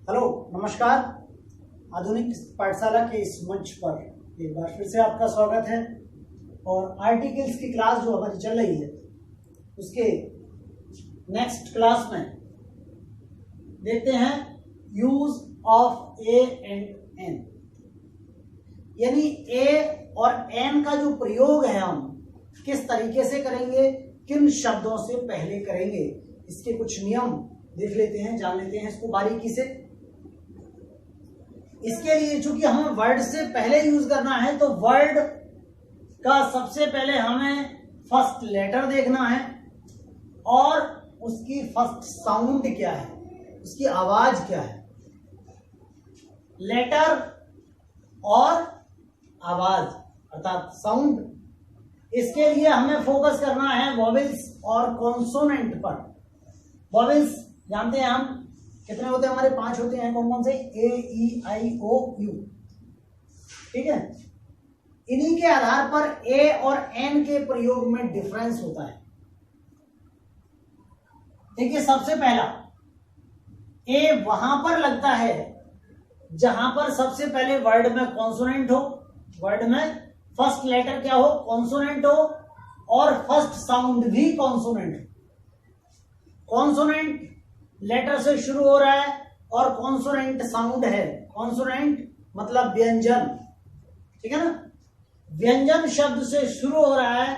Hello, नमस्कार। आधुनिक पाठशाला के इस मंच पर एक बार फिर से आपका स्वागत है। और आर्टिकल्स की क्लास जो हमारी चल रही है उसके नेक्स्ट क्लास में देखते हैं use of a and an, यानी ए और एन का जो प्रयोग है हम किस तरीके से करेंगे, किन शब्दों से पहले करेंगे, इसके कुछ नियम देख लेते हैं, जान लेते हैं इसको बारीकी से। इसके लिए चूंकि हमें वर्ड से पहले यूज करना है तो वर्ड का सबसे पहले हमें फर्स्ट लेटर देखना है और उसकी फर्स्ट साउंड क्या है, उसकी आवाज क्या है। लेटर और आवाज अर्थात साउंड, इसके लिए हमें फोकस करना है वॉवेल्स और कॉन्सोनेंट पर। वॉवेल्स जानते हैं हम कितने होते हैं, हमारे 5 होते हैं। कौन कौन से? ए, ई, आई, ओ, यू। ठीक है, इन्हीं के आधार पर ए और एन के प्रयोग में डिफरेंस होता है। देखिए, सबसे पहला ए वहां पर लगता है जहां पर सबसे पहले वर्ड में कॉन्सोनेंट हो, वर्ड में फर्स्ट लेटर क्या हो, कॉन्सोनेंट हो, और फर्स्ट साउंड भी कॉन्सोनेंट हो। कॉन्सोनेंट लेटर से शुरू हो रहा है और कॉन्सोनेंट साउंड है। कॉन्सोनेंट मतलब व्यंजन, ठीक है ना। व्यंजन शब्द से शुरू हो रहा है,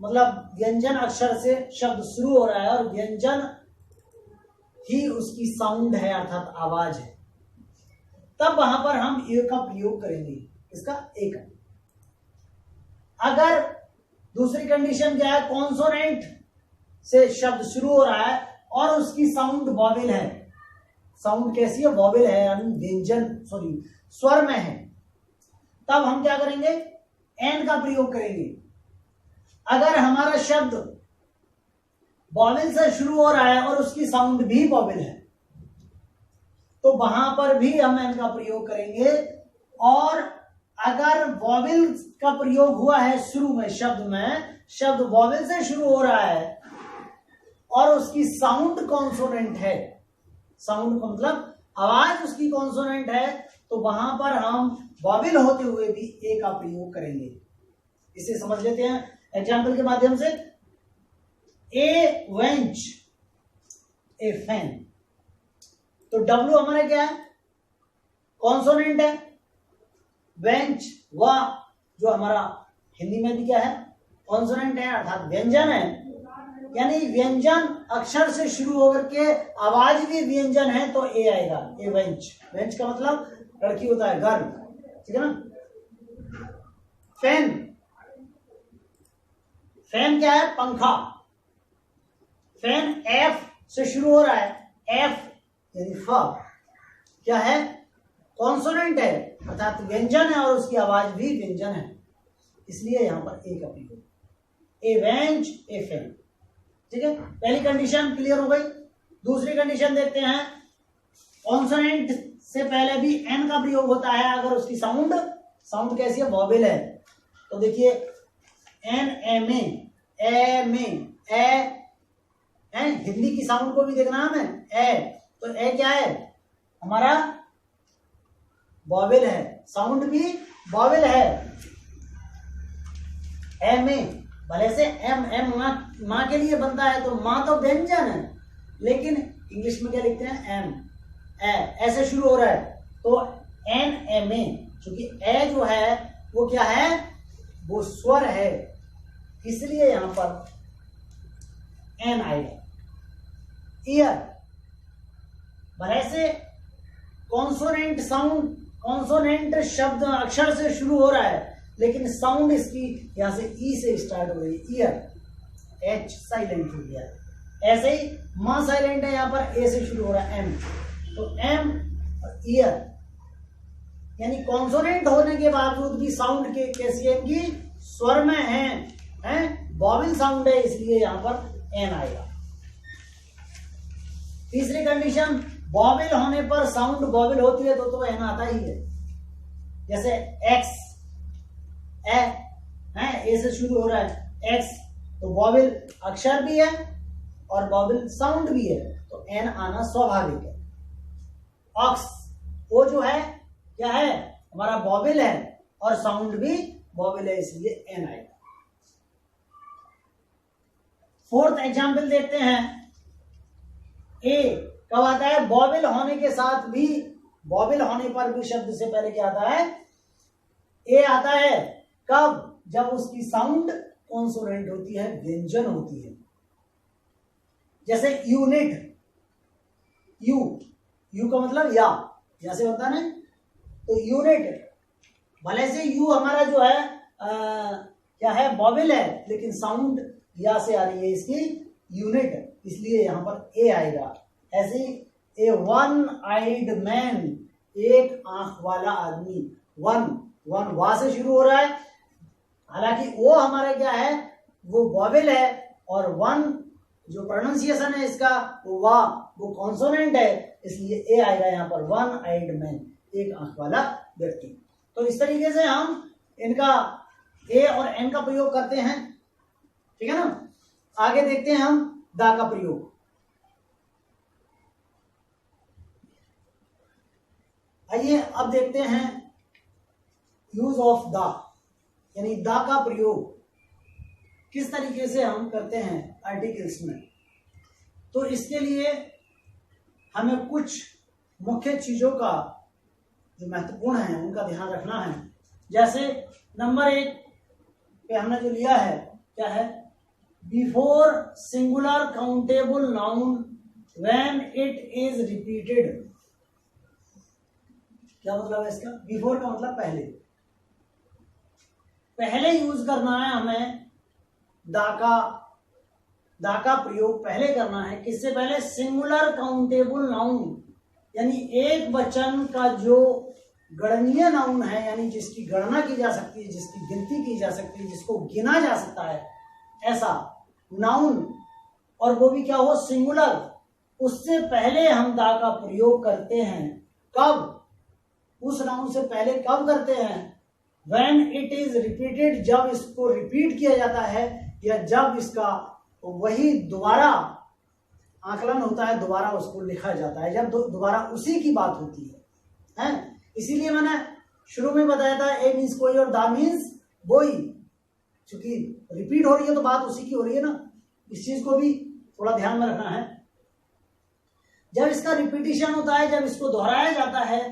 मतलब व्यंजन अक्षर से शब्द शुरू हो रहा है और व्यंजन ही उसकी साउंड है अर्थात आवाज है। तब वहां पर हम ए का प्रयोग करेंगे। इसका ए का। अगर दूसरी कंडीशन क्या है, कॉन्सोनेंट से शब्द शुरू हो रहा है और उसकी साउंड वॉवेल है। साउंड कैसी है? वॉवेल है, यानी व्यंजन स्वर में है। तब हम क्या करेंगे? एन का प्रयोग करेंगे। अगर हमारा शब्द वॉवेल से शुरू हो रहा है और उसकी साउंड भी वॉवेल है तो वहां पर भी हम एन का प्रयोग करेंगे। और अगर वॉवेल का प्रयोग हुआ है शुरू में, शब्द वॉवेल से शुरू हो रहा है और उसकी साउंड कॉन्सोनेंट है, साउंड का मतलब आवाज उसकी कॉन्सोनेंट है, तो वहां पर हम वॉवेल होते हुए भी ए का प्रयोग करेंगे। इसे समझ लेते हैं एग्जाम्पल के माध्यम से। ए वेंच, ए फैन। तो डब्ल्यू हमारा क्या है? कॉन्सोनेंट है। वेंच वह जो हमारा हिंदी में भी क्या है? कॉन्सोनेंट है अर्थात व्यंजन है। यानी व्यंजन अक्षर से शुरू होकर के आवाज भी व्यंजन है तो ए आएगा। ए वेंच। वेंच का मतलब लड़की होता है, गर्ल, ठीक है ना। फैन, फैन क्या है? पंखा। फैन एफ से शुरू हो रहा है, एफ यानी फ क्या है? कॉन्सोनेंट है अर्थात व्यंजन है और उसकी आवाज भी व्यंजन है, इसलिए यहां पर ए का प्रयोग। ए वेंच, ए फैन। ठीक है, पहली कंडीशन क्लियर हो गई। दूसरी कंडीशन देखते हैं। कॉन्सोनेंट से पहले भी एन का प्रयोग होता है अगर उसकी साउंड कैसी है? वॉवेल है। तो देखिए एन, एम, ए, हिंदी की साउंड को भी देखना है हमें। ए, तो ए क्या है? हमारा वॉवेल है, साउंड भी वॉवेल है। एम, भले से एम माँ के लिए बनता है तो माँ तो व्यंजन है, लेकिन इंग्लिश में क्या लिखते हैं? एम, ऐसे शुरू हो रहा है तो एन, एम, ए। क्योंकि ए जो है वो क्या है? वो स्वर है, इसलिए यहां पर एन आएगा। ईयर, भले से कॉन्सोनेंट साउंड, कॉन्सोनेंट शब्द अक्षर से शुरू हो रहा है लेकिन साउंड इसकी यहां से ई से स्टार्ट हो रही है। ईयर, एच साइलेंट हो गया। ऐसे ही मां साइलेंट है, यहां पर ए से शुरू हो रहा है, एम, तो एम और ईयर। यानी कॉन्सोनेंट होने के बावजूद भी साउंड के कैसी है? इनकी स्वर में है, वॉवेल साउंड है, इसलिए यहां पर एन आएगा। तीसरी कंडीशन, वॉवेल होने पर साउंड वॉवेल होती है तो एन आता ही है। जैसे एक्स, ए से शुरू हो रहा है, एक्स, तो वॉवेल अक्षर भी है और वॉवेल साउंड भी है तो एन आना स्वाभाविक है। ऑक्स, वो जो है क्या है, हमारा वॉवेल है और साउंड भी वॉवेल है, इसलिए एन आएगा। फोर्थ एग्जाम्पल देखते हैं। ए कब आता है, वॉवेल होने के साथ भी, वॉवेल होने पर भी शब्द से पहले क्या आता है, ए आता है। कब, जब उसकी साउंड कॉन्सोनेंट होती है, व्यंजन होती है। जैसे यूनिट, यू का मतलब या से बनता है ना, तो यूनिट, भले से यू हमारा जो है क्या है, वॉवेल है, लेकिन साउंड या से आ रही है, इसकी यूनिट, इसलिए यहां पर ए आएगा। ऐसे ए वन आइड मैन, एक आंख वाला आदमी, वन वा से शुरू हो रहा है, हालांकि वो हमारा क्या है, वो वॉवेल है, और वन जो प्रोनाउंसिएशन है इसका वो कॉन्सोनेंट है, इसलिए ए आएगा यहाँ पर, वन आइड मैन, एक आंख वाला व्यक्ति। तो इस तरीके से हम इनका ए और एन का प्रयोग करते हैं, ठीक है ना। आगे देखते हैं हम दा का प्रयोग। आइए अब देखते हैं यूज ऑफ दा, यानी दा का प्रयोग किस तरीके से हम करते हैं आर्टिकल्स में। तो इसके लिए हमें कुछ मुख्य चीजों का जो महत्वपूर्ण है उनका ध्यान रखना है। जैसे नंबर 1 पे हमने जो लिया है क्या है, before singular countable noun when it is repeated. क्या मतलब है इसका, बिफोर का मतलब पहले, पहले यूज करना है हमें दा का प्रयोग पहले करना है। किससे पहले, सिंगुलर काउंटेबल नाउन, यानी एक वचन का जो गणनीय नाउन है, यानी जिसकी गणना की जा सकती है, जिसकी गिनती की जा सकती है, जिसको गिना जा सकता है, ऐसा नाउन, और वो भी क्या हो, सिंगुलर, उससे पहले हम दा का प्रयोग करते हैं। कब, उस नाउन से पहले कब करते हैं, when it is repeated, जब इसको रिपीट किया जाता है, या जब इसका वही दोबारा आकलन होता है, दोबारा उसको लिखा जाता है, जब दोबारा उसी की बात होती है। इसीलिए मैंने शुरू में बताया था ए मीन्स कोई और दा मीन्स वही, क्योंकि रिपीट हो रही है तो बात उसी की हो रही है ना, इस चीज को भी थोड़ा ध्यान में रखना है। जब इसका रिपीटिशन होता है, जब इसको दोहराया जाता है,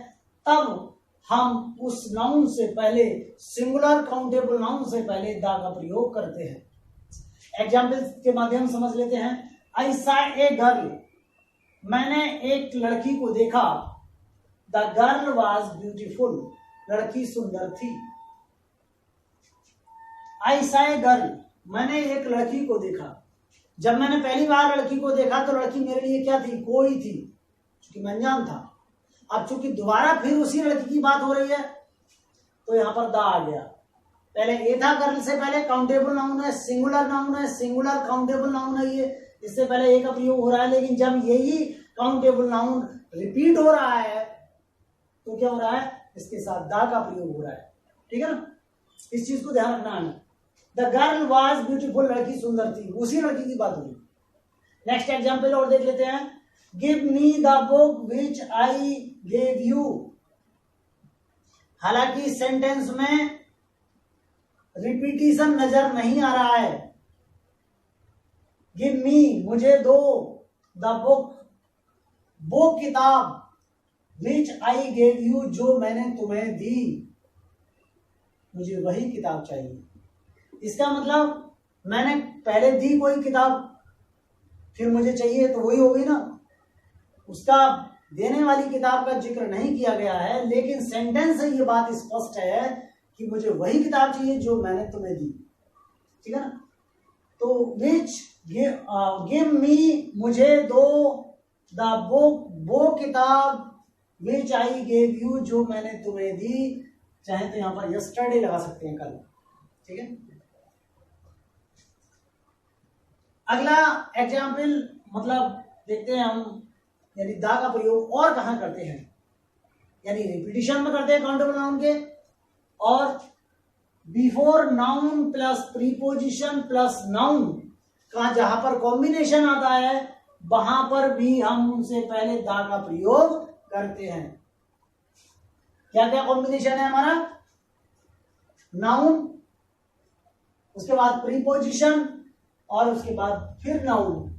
तब हम उस नाउन से पहले, सिंगुलर काउंटेबल नाउन से पहले दा का प्रयोग करते हैं। एग्जाम्पल के माध्यम से समझ लेते हैं। आई सॉ ए गर्ल, मैंने एक लड़की को देखा। द गर्ल वॉज ब्यूटीफुल, लड़की सुंदर थी। आई सॉ ए गर्ल, मैंने एक लड़की को देखा। जब मैंने पहली बार लड़की को देखा तो लड़की मेरे लिए क्या थी, कोई थी, क्योंकि मैं अनजान था। अब चूंकि दोबारा फिर उसी लड़की की बात हो रही है, तो यहां पर दा आ गया। पहले ए था, गर्ल से पहले काउंटेबल नाउन है, सिंगुलर नाउन है, सिंगुलर काउंटेबल नाउन है, ये इससे पहले ए का प्रयोग हो रहा है। लेकिन जब यही काउंटेबल नाउन रिपीट हो रहा है तो क्या हो रहा है, इसके साथ दा का प्रयोग हो रहा है, ठीक है ना। इस चीज को ध्यान रखना है। द गर्ल वॉज ब्यूटीफुल, लड़की सुंदर थी, उसी लड़की की बात हुई। नेक्स्ट एग्जाम्पल और देख लेते हैं। Give me the book which I gave you. हालांकि सेंटेंस में रिपीटिशन नजर नहीं आ रहा है। गिव मी, मुझे दो, द बुक, वो किताब, विच आई गेव यू, जो मैंने तुम्हें दी, मुझे वही किताब चाहिए। इसका मतलब मैंने पहले दी कोई किताब, फिर मुझे चाहिए, तो वही हो गई ना। उसका देने वाली किताब का जिक्र नहीं किया गया है, लेकिन सेंटेंस से ये बात स्पष्ट है कि मुझे वही किताब चाहिए जो मैंने तुम्हें दी, ठीक है ना। तो विच गिव मी, मुझे दो, द बुक, वो किताब, विच आई गेव यू, जो मैंने तुम्हें दी। चाहे तो यहां पर यस्टरडे लगा सकते हैं, कल, ठीक है। अगला एग्जाम्पल मतलब देखते हैं हम, यानी दा का प्रयोग और कहां करते हैं, यानी रिपीटिशन में करते हैं काउंटेबल नाउन के, और before noun plus preposition plus noun का जहां पर कॉम्बिनेशन आता है, वहां पर भी हम उनसे पहले दा का प्रयोग करते हैं। क्या क्या कॉम्बिनेशन है हमारा? नाउन, उसके बाद प्रीपोजिशन और उसके बाद फिर noun.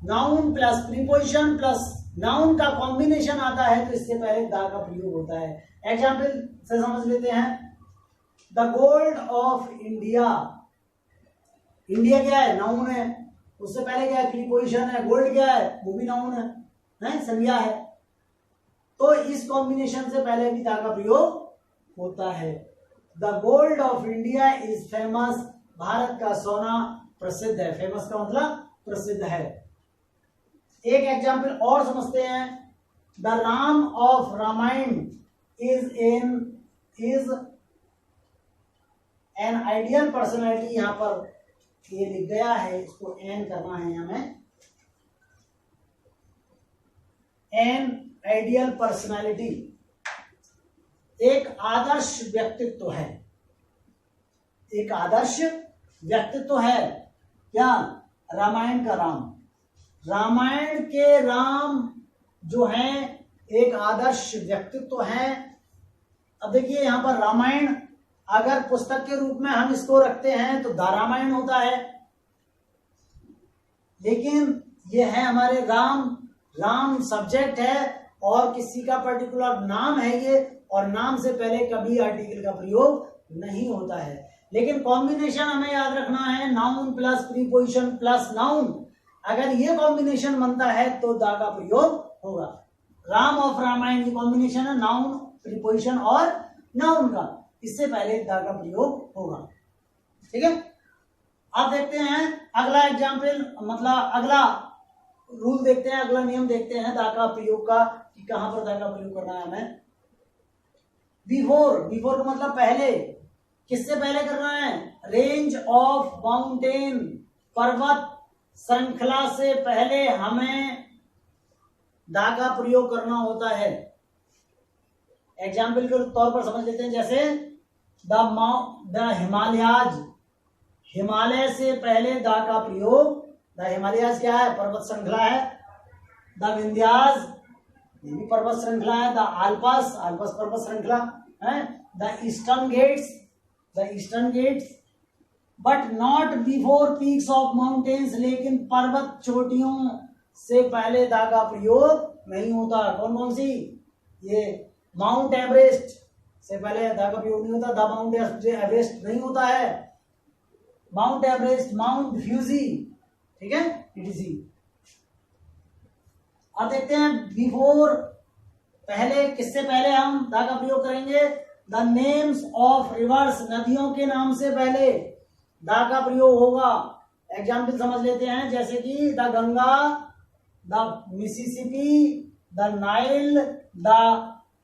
Noun plus preposition plus noun का कॉम्बिनेशन आता है तो इससे पहले दा का प्रयोग होता है। एग्जाम्पल से समझ लेते हैं। The gold of India, India क्या है? नाउन है। उससे पहले क्या है? प्रीपोजिशन है। गोल्ड क्या है? वो भी नाउन है, संज्ञा है। तो इस कॉम्बिनेशन से पहले भी दा का प्रयोग होता है। The gold of India is famous, Bharat का सोना प्रसिद्ध है। फेमस का मतलब प्रसिद्ध है। एक एग्जाम्पल और समझते हैं। The Ram of Ramayana is an ideal personality. यहां पर ये लिख गया है, इसको एन करना है हमें। एन आइडियल पर्सनैलिटी एक आदर्श व्यक्तित्व है। एक आदर्श व्यक्तित्व है। क्या? रामायण का राम। रामायण के राम जो हैं एक आदर्श व्यक्तित्व है। अब देखिए यहां पर रामायण अगर पुस्तक के रूप में हम इसको रखते हैं तो द रामायण होता है, लेकिन ये है हमारे राम। राम सब्जेक्ट है और किसी का पर्टिकुलर नाम है ये, और नाम से पहले कभी आर्टिकल का प्रयोग नहीं होता है। लेकिन कॉम्बिनेशन हमें याद रखना है, noun plus preposition plus noun. अगर ये कॉम्बिनेशन बनता है तो दा का प्रयोग होगा। राम ऑफ रामायण की कॉम्बिनेशन है नाउन, प्रीपोजिशन और नाउन का, इससे पहले दा का प्रयोग होगा। ठीक है, अब देखते हैं अगला एग्जाम्पल, मतलब अगला रूल देखते हैं, अगला नियम देखते हैं दा का प्रयोग का, कि कहां पर दा का प्रयोग करना है हमें। बिफोर, बिफोर का मतलब पहले। किससे पहले करना है? रेंज ऑफ माउंटेन, पर्वत श्रृंखला से पहले हमें दा का प्रयोग करना होता है। एग्जाम्पल के तौर पर समझ लेते हैं, जैसे द हिमालयाज, हिमालय से पहले दा का प्रयोग। द हिमालयाज क्या है? पर्वत श्रृंखला है। द विंध्याज, ये भी पर्वत श्रृंखला है। द आल्पस, आल्पस पर्वत श्रृंखला है। The Eastern Ghats, the Eastern Ghats. But not before peaks of mountains, लेकिन पर्वत चोटियों से पहले दा का प्रयोग नहीं होता। कौन कौन सी? ये माउंट एवरेस्ट से पहले दा का प्रयोग नहीं होता। द माउंट एवरेस्ट नहीं होता है। माउंट एवरेस्ट, माउंट फ्यूजी, ठीक है, ईटीसी। अब देखते हैं बिफोर, पहले, किससे पहले हम दा का प्रयोग करेंगे? द नेम्स ऑफ रिवर्स, नदियों के नाम से पहले दा का प्रयोग होगा। एग्जाम्पल समझ लेते हैं, जैसे कि the Ganga, the Mississippi, the Nile, the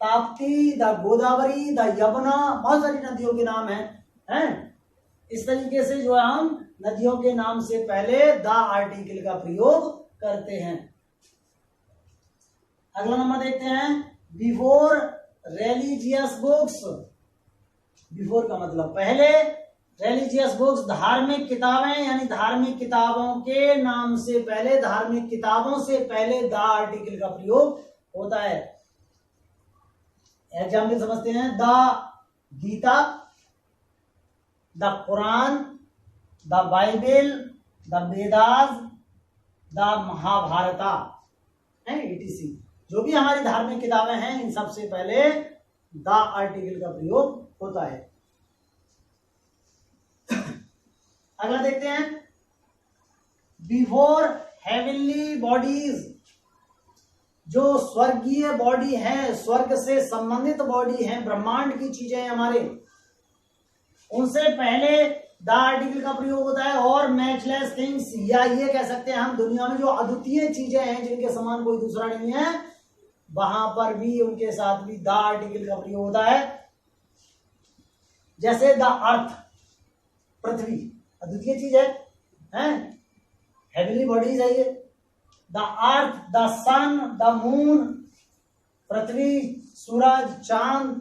Tapti, the Godavari, the Yamuna, बहुत सारी नदियों के नाम हैं। इस तरीके से जो है हम नदियों के नाम से पहले द आर्टिकल का प्रयोग करते हैं। अगला नंबर देखते हैं, बिफोर रिलीजियस बुक्स। बिफोर का मतलब पहले, रिलीजियस बुक्स धार्मिक किताबें, यानी धार्मिक किताबों के नाम से पहले, धार्मिक किताबों से पहले द आर्टिकल का प्रयोग होता है। एग्जाम्पल समझते हैं, the Gita, the Quran, the Bible, the Vedas, the Mahabharata, etc। जो भी हमारी धार्मिक किताबें हैं इन सबसे पहले द आर्टिकल का प्रयोग होता है। अगला देखते हैं, बिफोर हेवनली बॉडीज, जो स्वर्गीय बॉडी है, स्वर्ग से संबंधित बॉडी है, ब्रह्मांड की चीजें हमारे, उनसे पहले द आर्टिकल का प्रयोग होता है। और मैचलेस थिंग्स, या ये कह सकते हैं हम दुनिया में जो अद्वितीय चीजें हैं, जिनके समान कोई दूसरा नहीं है, वहां पर भी उनके साथ भी द आर्टिकल का प्रयोग होता है। जैसे द अर्थ, पृथ्वी अद्वितीय चीज है, हेवनली बॉडीज है ये। The earth, the sun, the moon, पृथ्वी, सूरज, चांद,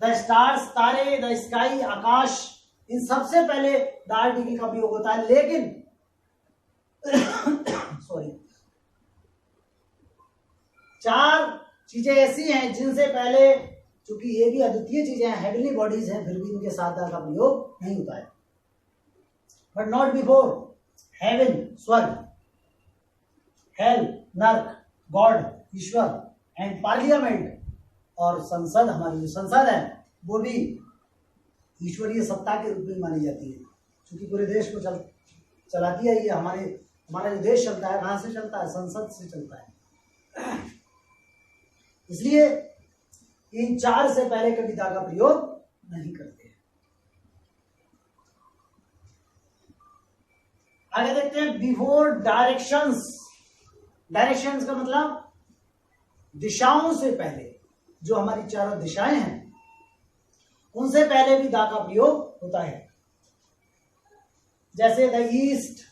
द स्टार्स, तारे, द स्काई, आकाश, इन सबसे पहले द आर्टिकल का प्रयोग होता है। लेकिन सॉरी, 4 चीजें ऐसी हैं जिनसे पहले, चूंकि ये भी अद्वितीय चीजें हैं, हेवनली बॉडीज हैं, फिर भी इनके साथ दा का प्रयोग नहीं होता है। बट नॉट बिफोर हेवन स्वर्ग, हेल नर्क, गॉड ईश्वर, एंड पार्लियामेंट और संसद, हमारी जो संसद है वो भी ईश्वरीय सत्ता के रूप में मानी जाती है, क्योंकि पूरे देश को चलाती है ये। हमारा जो देश चलता है कहाँ से चलता है? संसद से चलता है। इसलिए इन 4 से पहले कभी दा का प्रयोग नहीं करते। आगे देखते हैं बिफोर डायरेक्शंस। डायरेक्शंस का मतलब दिशाओं से पहले, जो हमारी चारों दिशाएं हैं उनसे पहले भी दा का प्रयोग होता है। जैसे the east,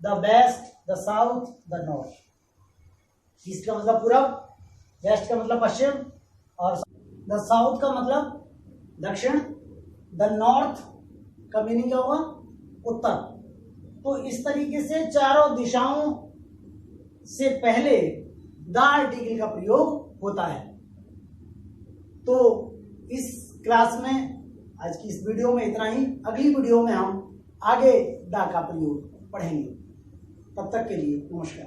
the west, the south, the north. East का मतलब पूरब, वेस्ट का मतलब पश्चिम, और द साउथ का मतलब दक्षिण, द नॉर्थ का मीनिंग क्या होगा? उत्तर। तो इस तरीके से चारों दिशाओं से पहले द आर्टिकल का प्रयोग होता है। तो इस क्लास में, आज की इस वीडियो में इतना ही। अगली वीडियो में हम आगे दा का प्रयोग पढ़ेंगे। तब तक के लिए नमस्कार।